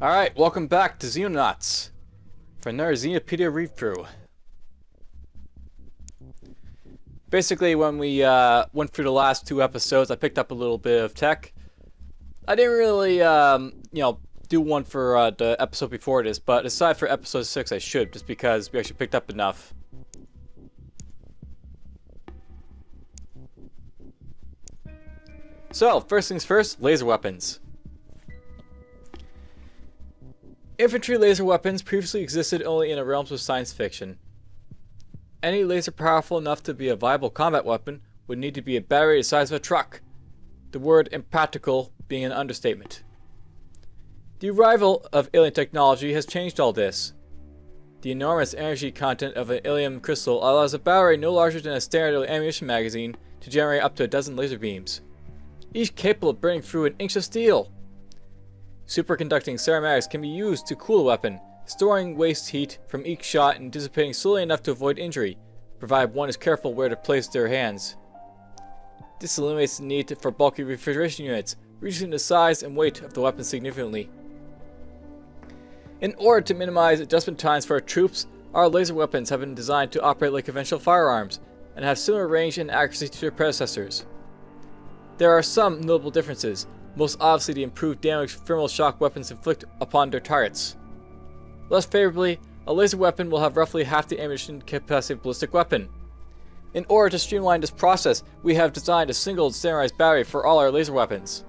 Alright, welcome back to Xenonauts for another Xenopedia read-through. Basically, when we went through the last two episodes, I picked up a little bit of tech. I didn't really, do one for the episode before this, but aside for episode 6, I should, just because we actually picked up enough. So, first things first, laser weapons. Infantry laser weapons previously existed only in the realms of science fiction. Any laser powerful enough to be a viable combat weapon would need to be a battery the size of a truck, the word impractical being an understatement. The arrival of alien technology has changed all this. The enormous energy content of an alien crystal allows a battery no larger than a standard ammunition magazine to generate up to a dozen laser beams, each capable of burning through an inch of steel. Superconducting ceramics can be used to cool a weapon, storing waste heat from each shot and dissipating slowly enough to avoid injury, provided one is careful where to place their hands. This eliminates the need for bulky refrigeration units, reducing the size and weight of the weapon significantly. In order to minimize adjustment times for our troops, our laser weapons have been designed to operate like conventional firearms, and have similar range and accuracy to their predecessors. There are some notable differences, most obviously the improved damage thermal shock weapons inflict upon their targets. Less favorably, a laser weapon will have roughly half the ammunition capacity of a ballistic weapon. In order to streamline this process, we have designed a single standardized battery for all our laser weapons.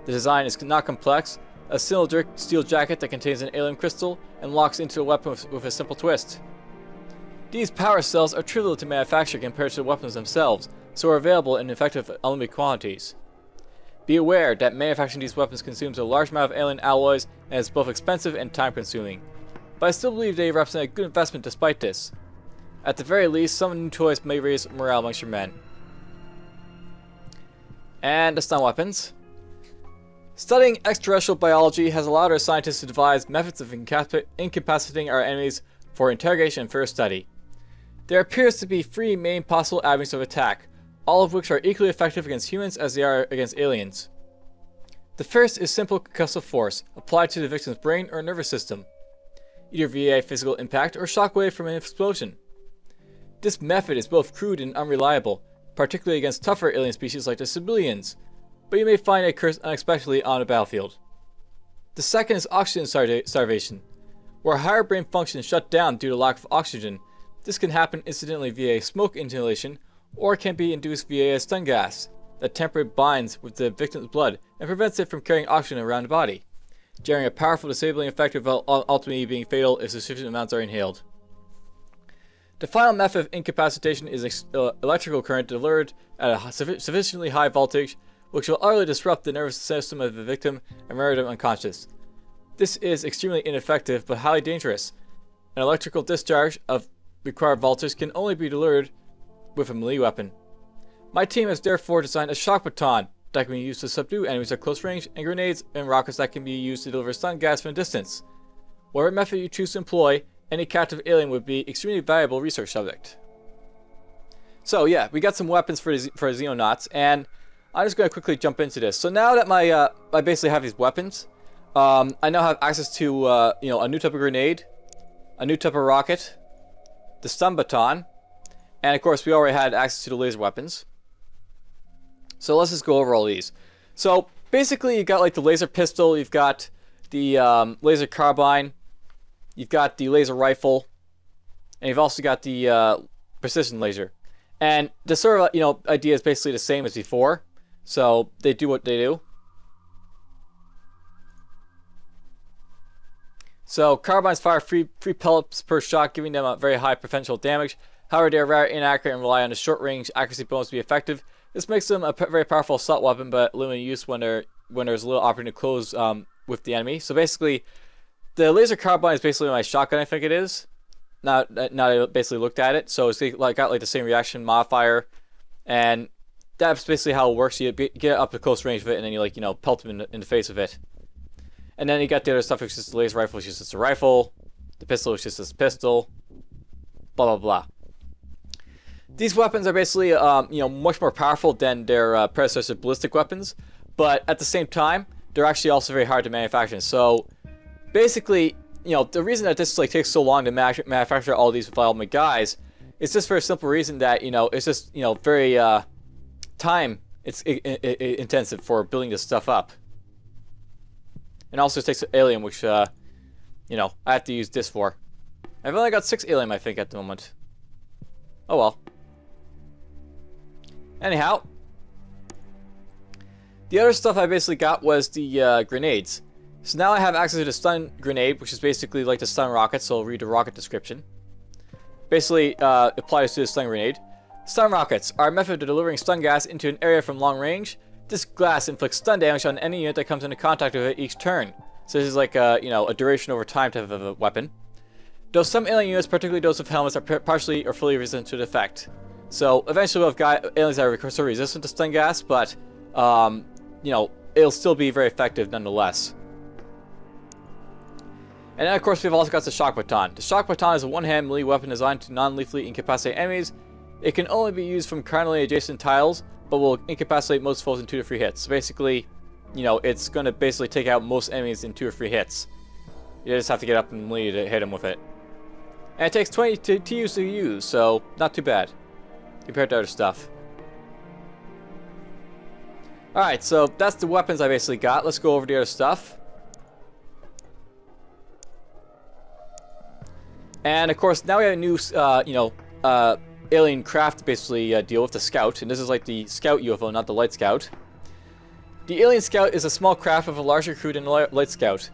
The design is not complex, a cylindrical steel jacket that contains an alien crystal and locks into the weapon with a simple twist. These power cells are trivial to manufacture compared to the weapons themselves, so are available in effective unlimited quantities. Be aware that manufacturing these weapons consumes a large amount of alien alloys and is both expensive and time-consuming, but I still believe they represent a good investment despite this. At the very least, some new toys may raise morale amongst your men. And the stun weapons. Studying extraterrestrial biology has allowed our scientists to devise methods of incapacitating our enemies for interrogation and further study. There appears to be three main possible avenues of attack, all of which are equally effective against humans as they are against aliens. The first is simple concussive force, applied to the victim's brain or nervous system, either via a physical impact or shockwave from an explosion. This method is both crude and unreliable, particularly against tougher alien species like the civilians, but you may find it occurs unexpectedly on a battlefield. The second is oxygen starvation, where higher brain functions shut down due to lack of oxygen. This can happen incidentally via smoke inhalation, or can be induced via a stun gas that temporarily binds with the victim's blood and prevents it from carrying oxygen around the body, generating a powerful disabling effect of ultimately being fatal if sufficient amounts are inhaled. The final method of incapacitation is electrical current delivered at a sufficiently high voltage, which will utterly disrupt the nervous system of the victim and render them unconscious. This is extremely ineffective but highly dangerous. An electrical discharge of required voltage can only be delivered with a melee weapon. My team has therefore designed a shock baton that can be used to subdue enemies at close range, and grenades and rockets that can be used to deliver stun gas from a distance. Whatever method you choose to employ, any captive alien would be extremely valuable research subject. So yeah, we got some weapons for Xenonauts, and I'm just going to quickly jump into this. So now that I basically have these weapons, I now have access to a new type of grenade, a new type of rocket, the stun baton, and of course we already had access to the laser weapons. So let's just go over all these. So basically you've got like the laser pistol, you've got the laser carbine, you've got the laser rifle, and you've also got the precision laser. And the sort of idea is basically the same as before. So they do what they do. So carbines fire three pellets per shot, giving them a very high potential damage. However, they are rather inaccurate and rely on the short range accuracy bonus to be effective. This makes them a very powerful assault weapon, but limited use when there's a little opportunity to close with the enemy. So basically, the laser carbine is basically my shotgun, I think it is. Now I basically looked at it, so it's got like the same reaction modifier, and that's basically how it works. You get up to close range with it, and then you pelt them in the face with it. And then you got the other stuff, which is the laser rifle, which is just a rifle. The pistol, which is just a pistol. Blah blah blah. These weapons are basically, much more powerful than their predecessor ballistic weapons, but at the same time, they're actually also very hard to manufacture. So basically, you know, the reason that this like takes so long to manufacture all these development guys is just for a simple reason that, you know, it's just, you know, very time intensive for building this stuff up. And also it takes alien, which you know, I have to use this for. I've only got 6 alien, I think, at the moment. Oh well. Anyhow, the other stuff I basically got was the grenades. So now I have access to the stun grenade, which is basically like the stun rocket, so I'll read the rocket description. Basically, applies to the stun grenade. Stun rockets are a method of delivering stun gas into an area from long range. This gas inflicts stun damage on any unit that comes into contact with it each turn. So this is like a, you know, a duration over time type of a weapon. Though some alien units, particularly those with helmets, are partially or fully resistant to the effect. So eventually we'll have aliens that are so resistant to stun gas, but you know, it'll still be very effective nonetheless. And then of course we've also got the shock baton. The shock baton is a one-hand melee weapon designed to non-lethally incapacitate enemies. It can only be used from currently adjacent tiles, but will incapacitate most foes in 2 to 3 hits. So basically, you know, it's going to basically take out most enemies in 2 or 3 hits. You just have to get up and melee to hit them with it. And it takes 20 to use, so not too bad compared to other stuff. Alright, so that's the weapons I basically got. Let's go over the other stuff. And of course, now we have a new, you know, alien craft to basically deal with, the Scout. And this is like the Scout UFO, not the Light Scout. The Alien Scout is a small craft with a larger crew than the Light Scout.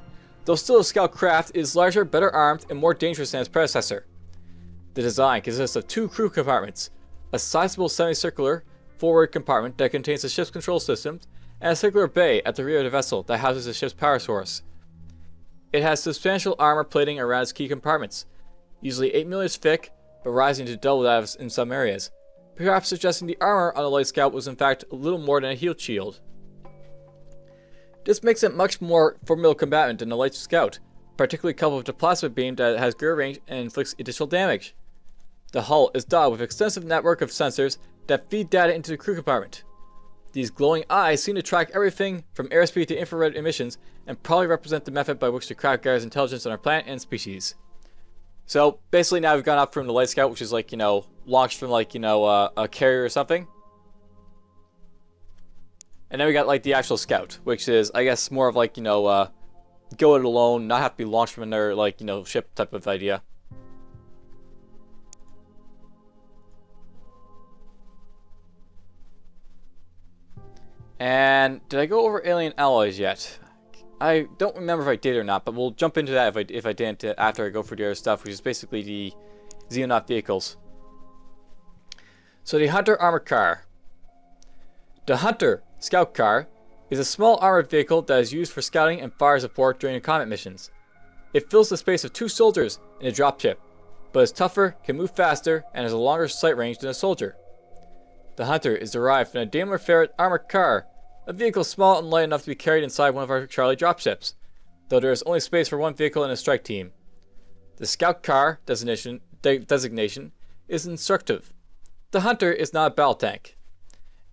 Though still a Scout craft, it is larger, better armed, and more dangerous than its predecessor. The design consists of 2 crew compartments, a sizable semicircular forward compartment that contains the ship's control systems, and a circular bay at the rear of the vessel that houses the ship's power source. It has substantial armor plating around its key compartments, usually 8mm thick, but rising to double that in some areas, perhaps suggesting the armor on the Light Scout was in fact a little more than a heat shield. This makes it much more formidable combatant than the Light Scout, particularly coupled with the plasma beam that has greater range and inflicts additional damage. The hull is dotted with an extensive network of sensors that feed data into the crew compartment. These glowing eyes seem to track everything from airspeed to infrared emissions and probably represent the method by which the craft gathers intelligence on our planet and species. So basically now we've gone up from the Light Scout, which is like, you know, launched from like, you know, a carrier or something. And then we got like the actual Scout, which is, I guess, more of like, you know, go it alone, not have to be launched from another, like, you know, ship type of idea. And did I go over alien alloys yet? I don't remember if I did or not, but we'll jump into that if I didn't after I go through the other stuff, which is basically the Xenonaut vehicles. So the Hunter Armored Car. The Hunter Scout Car is a small armored vehicle that is used for scouting and fire support during combat missions. It fills the space of 2 soldiers in a dropship, but is tougher, can move faster, and has a longer sight range than a soldier. The Hunter is derived from a Daimler Ferret armored car, a vehicle small and light enough to be carried inside one of our Charlie dropships, though there is only space for 1 vehicle and a strike team. The Scout Car designation is instructive. The Hunter is not a battle tank.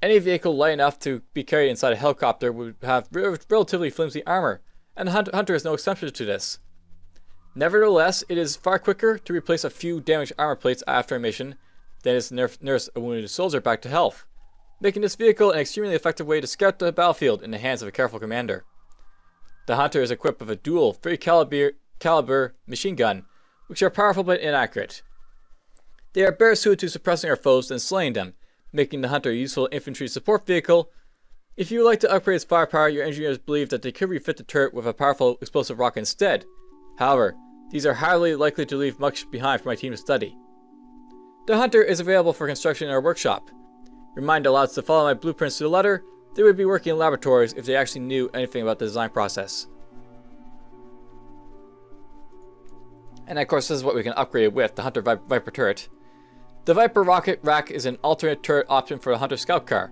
Any vehicle light enough to be carried inside a helicopter would have relatively flimsy armor, and the Hunter is no exception to this. Nevertheless, it is far quicker to replace a few damaged armor plates after a mission than it is to nurse a wounded soldier back to health, making this vehicle an extremely effective way to scout the battlefield in the hands of a careful commander. The Hunter is equipped with a dual 30-caliber machine gun, which are powerful but inaccurate. They are better suited to suppressing our foes than slaying them, making the Hunter a useful infantry support vehicle. If you would like to upgrade its firepower, your engineers believe that they could refit the turret with a powerful explosive rocket instead. However, these are highly likely to leave much behind for my team to study. The Hunter is available for construction in our workshop. Remind the louts to follow my blueprints to the letter. They would be working in laboratories if they actually knew anything about the design process. And of course, this is what we can upgrade it with, the Hunter Viper turret. The Viper rocket rack is an alternate turret option for the Hunter Scout Car,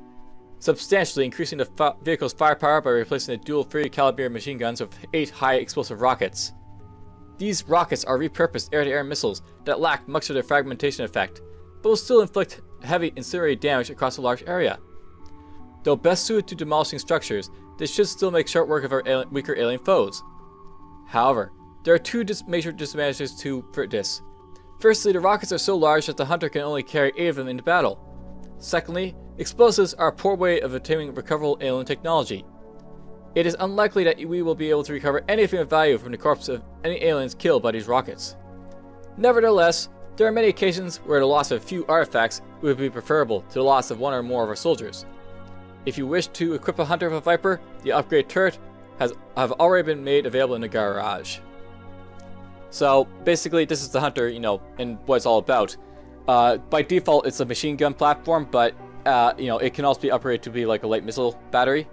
substantially increasing the vehicle's firepower by replacing the dual 30-caliber machine guns with 8 high-explosive rockets. These rockets are repurposed air-to-air missiles that lack much of their fragmentation effect, but will still inflict heavy incendiary damage across a large area. Though best suited to demolishing structures, they should still make short work of our weaker alien foes. However, There are two major disadvantages to this. Firstly, the rockets are so large that the hunter can only carry 8 of them into battle. Secondly, explosives are a poor way of obtaining recoverable alien technology. It is unlikely that we will be able to recover anything of value from the corpse of any aliens killed by these rockets. Nevertheless, there are many occasions where the loss of a few artifacts would be preferable to the loss of one or more of our soldiers. If you wish to equip a hunter with a Viper, the upgrade turret have already been made available in the garage. So basically this is the hunter, and what it's all about. By default it's a machine gun platform, but it can also be upgraded to be like a light missile battery.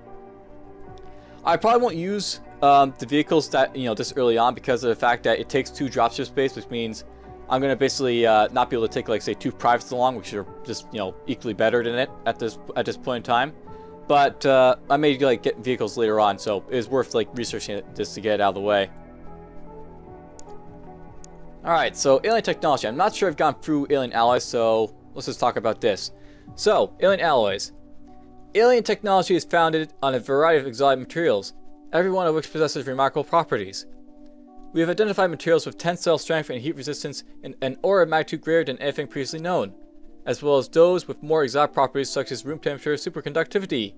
I probably won't use the vehicles that this early on because of the fact that it takes 2 dropship space, which means I'm gonna basically not be able to take, like, say 2 privates along, which are just equally better than it at this point in time. But I may like get vehicles later on, so it's worth like researching it just to get it out of the way. Alright, so alien technology. I'm not sure I've gone through alien alloys, so let's just talk about this. So, alien alloys. Alien technology is founded on a variety of exotic materials, every one of which possesses remarkable properties. We have identified materials with tensile strength and heat resistance in an order of magnitude greater than anything previously known, as well as those with more exotic properties such as room temperature superconductivity.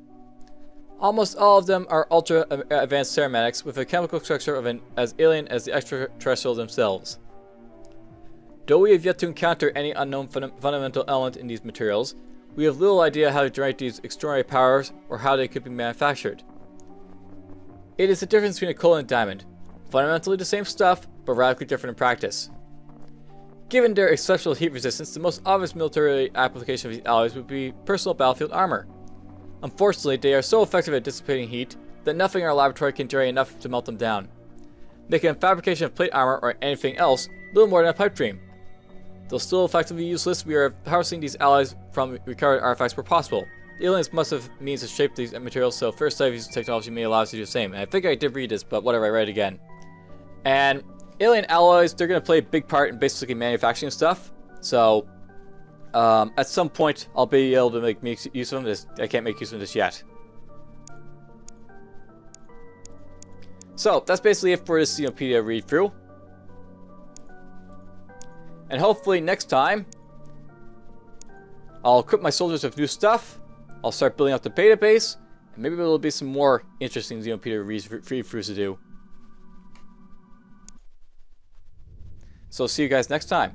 Almost all of them are ultra-advanced ceramics with a chemical structure as alien as the extraterrestrials themselves. Though we have yet to encounter any unknown fundamental element in these materials, we have little idea how to generate these extraordinary powers or how they could be manufactured. It is the difference between a coal and a diamond. Fundamentally the same stuff, but radically different in practice. Given their exceptional heat resistance, the most obvious military application of these alloys would be personal battlefield armor. Unfortunately, they are so effective at dissipating heat that nothing in our laboratory can generate enough to melt them down, making a fabrication of plate armor or anything else little more than a pipe dream. Though still effectively useless, we are harvesting these alloys from recovered artifacts where possible. The aliens must have means to shape these materials, so first study of this technology may allow us to do the same. And I think I did read this, but whatever, I read it again. And alien alloys, they're going to play a big part in basically manufacturing stuff. So, at some point, I'll be able to make use of them. I can't make use of this yet. So, that's basically it for this Xenopedia read-through. And hopefully next time, I'll equip my soldiers with new stuff. I'll start building up the database, and maybe there'll be some more interesting Xenopedia read-throughs to do. So see you guys next time.